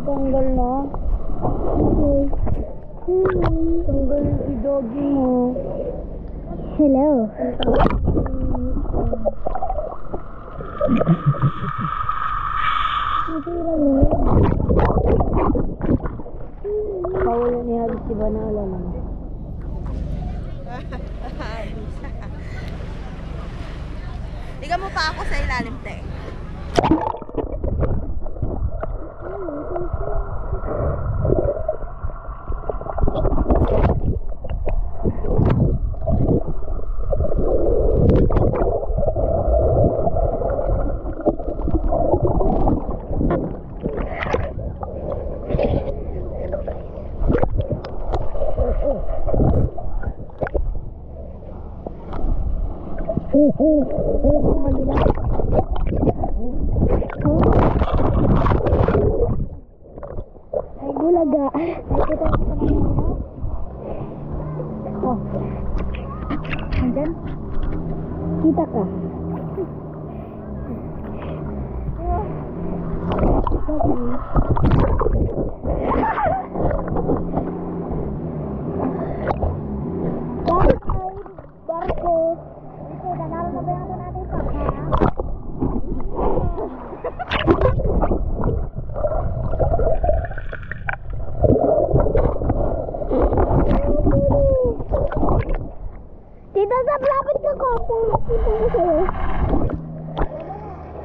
Tanggal na. Tanggal i-doggy mo. Hello. Bawal ni Habis si Banala lang. Liga mo pa ako sa ilalim, te. Ay, bulaga. Oh. Andyan? Kita ka. Barko. Ito, nanalo na ba yung natin pa? Tita, sa lapit ka ko. Tita ko sa'yo.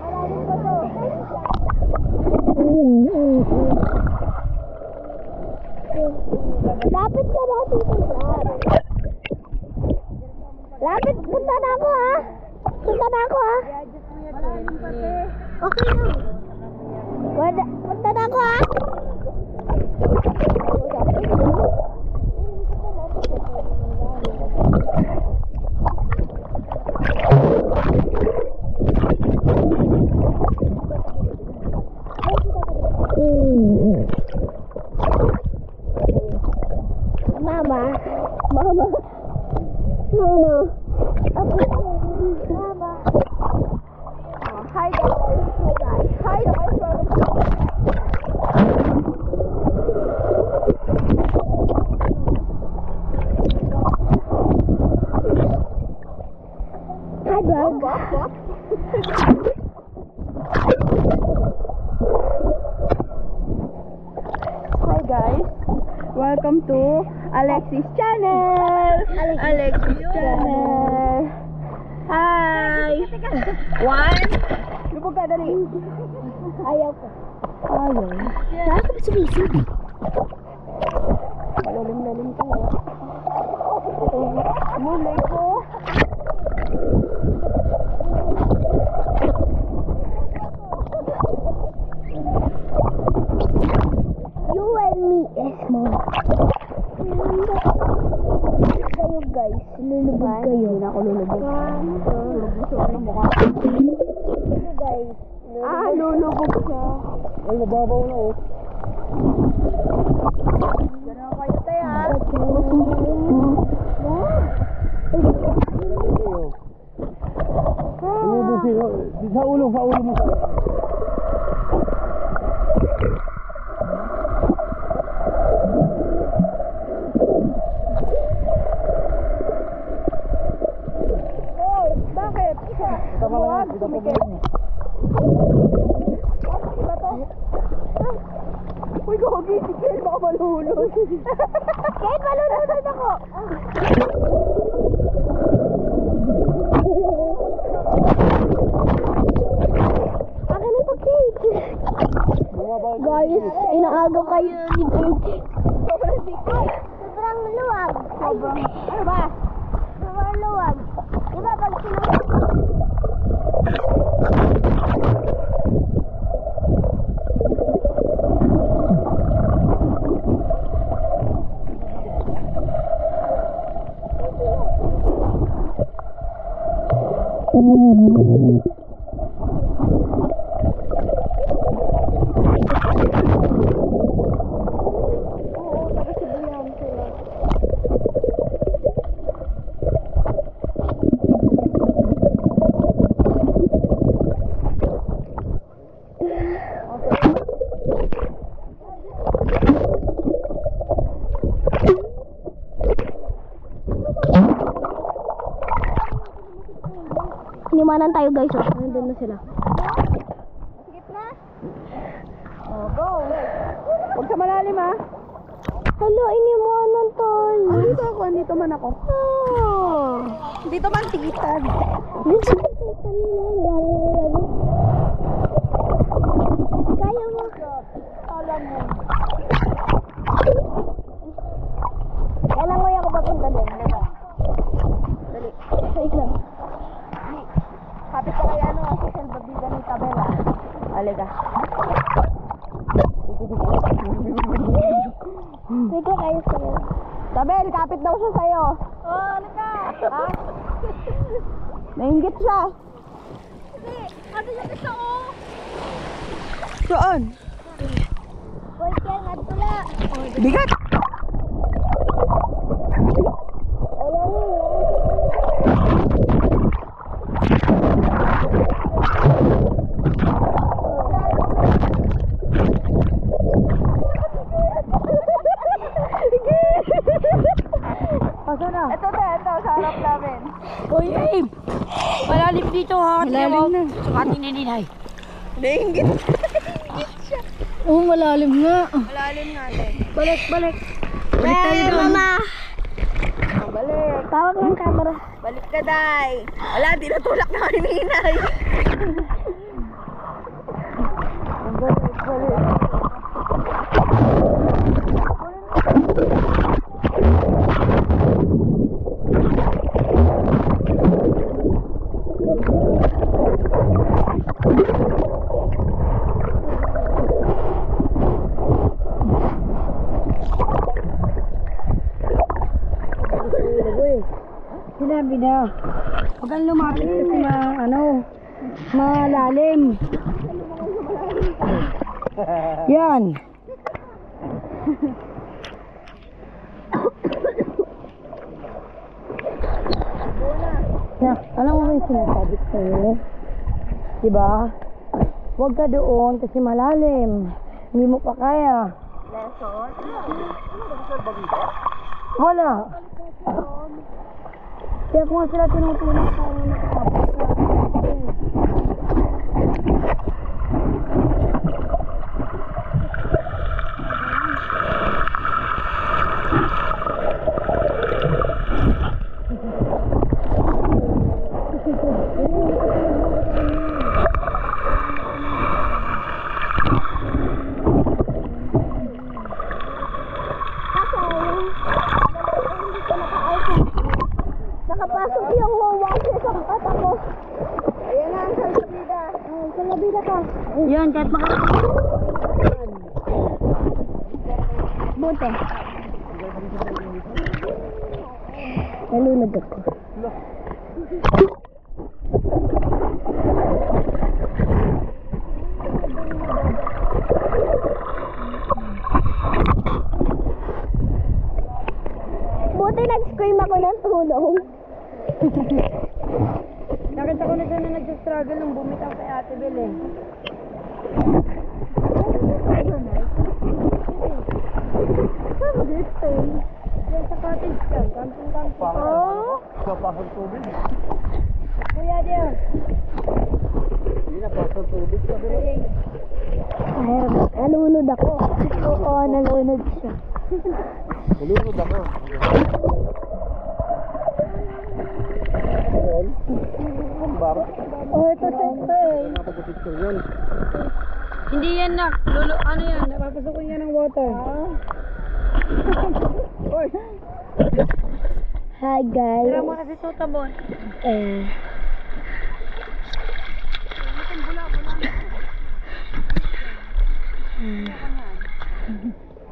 Malalim ko to. Lapit ka na, Tita. Lapit, punta na ako ha. Punta na ako ha. Okay na. Punta na ako ha. Mama. Mama. Hi guys. Hi guys. Hi dog. Hi guys, welcome to Alexis channel. Alexis channel. Hi. One. Lubog ka dali. Ayaw ko. Ayaw. Saan ka ba sumisip? Malalim-lalim ka. Mulay ko. You and me is more. Kayo guys, lulubog kayo. Hindi na ako lulubog. Sorry mukha. Kayo guys. Lulubog siya. Ay, nababaw na oh. Diyan ako kayo tayo ha. Sa ulo mo. Oh, bakit? Huwag, sumikip. Ba to? Uy, gogi, si Ken, baka malulod. Kate, malulunod ako. Akin ito, Kate. Guys, inaagaw kayo ni Kate. Sobrang sikip. Sobrang luwag. Sobrang, ano ba? Sobrang luwag. Diba pag iniwanan tayo guys. Oh. Nandun na sila. Sige na. Oh, go. Huwag ka malalim ha. Hala, iniwanan tayo. Dito ako, dito man ako. Oh. Dito man tigitad. Kaya mo. Alam mo. Kailan mo ako papunta doon? Dali. Wait lang. Kapit ka kay ano, si Salvadida ni Tabela. Aliga. Wait lang kayo sa'yo. Tabel, kapit daw siya sa'yo. Oh, halika. Ha? Nainggit siya. Hindi. Ano yung isa ko? Saan? Boy, kaya nga pula. Bigat! Asa na? Ito, sa harap namin. Uy, Abe! Malalim dito ha. Malalim na. Saka tinininay. Nainggit. Oo, malalim nga. Malalim nga din. Balik. Balik tayo doon. Mama. Oh, balik. Tawag ng camera. Balik ka, Day. Wala, tinutulak na kami ni Inay. Balik. Sinabi na. Huwag kang lumapit kasi malalim. Yan. Alam mo ba yung sinasabi sa'yo? Diba? Huwag ka doon kasi malalim. Hindi mo pa kaya. Lesson? Wala. Kaya kung nga sila tinutulak para nakakapos ka. Nakapasok yung wawa sa isang mata ko. Ayan na, ang Salvadida. Salabida ka. Yan, kahit makakapos. Buti. Nalunod ako. Buti nag-scream ako ng tulong. Nakita ko na siya na nag-struggle nung bumitaw kay Ate Bel eh. Saan this thing? Diyan sa cottage ka, camping. Oh? Papasok tubig. Kuya, diyan. Hindi na, pasok tubig. Ay, nalunod ako. Oo, nalunod siya. Nalunod ako. Oh, ito sa eh. Hindi yan nak. Ano yan? Napapasukin yan ng water. Hi guys. Tira mo na si Sotabon.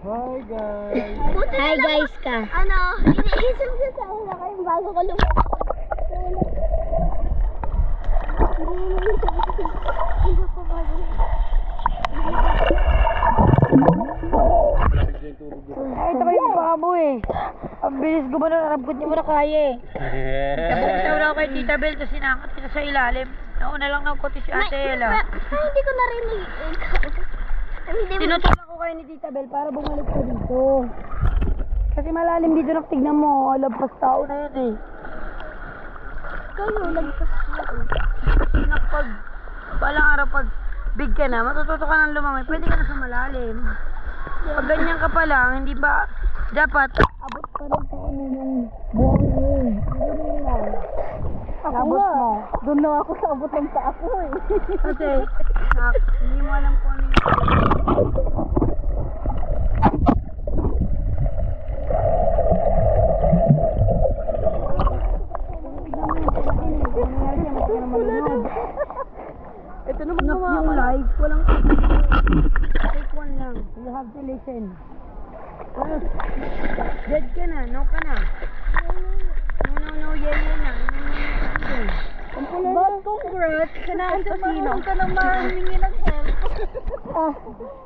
Hi guys. Hi guys ka. Ano? Iniisip ko sa una kayo bago ko lumabas. Ay, ito kayo babo eh. Ang bilis ko ba nun? Arabgot niyo mo na kaya eh. Napunta na ako kay Tita Bel, tapos sinangkat kita sa ilalim. Nauna lang ng kotis si Ate Ella. Hindi ko narinig. Tinutulak ko kayo ni Tita Bel para bumalik ka dito. Kasi malalim dito na tignan mo. Lampas tao na yun eh. Kayo, nagpas. Pag balang araw, pag big ka na, matututo ka ng lumangoy, pwede ka na sa malalim. Pag ganyan ka pa lang, hindi ba dapat abot pa rin sa ano yung buhangin. Abot mo. Doon na ako sa abot ng paa ko eh. Kasi, hindi mo alam kung ano yung... Ito naman Knock mga yung live, walang take one lang. You have to listen. Dead ka na, no ka na. No, yeah na. But congrats ka na sa sino. ka naman humingi ng help.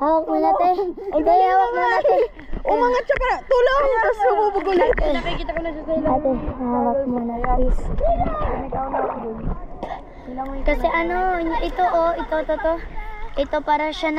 Hawak mo natin. Hindi, hawak mo natin. Umangat siya para tulong! Tapos sumubog ulit. Nakikita ko na siya sa Ate, hawak mo na please. Kasi ano, ito to. Ito para siya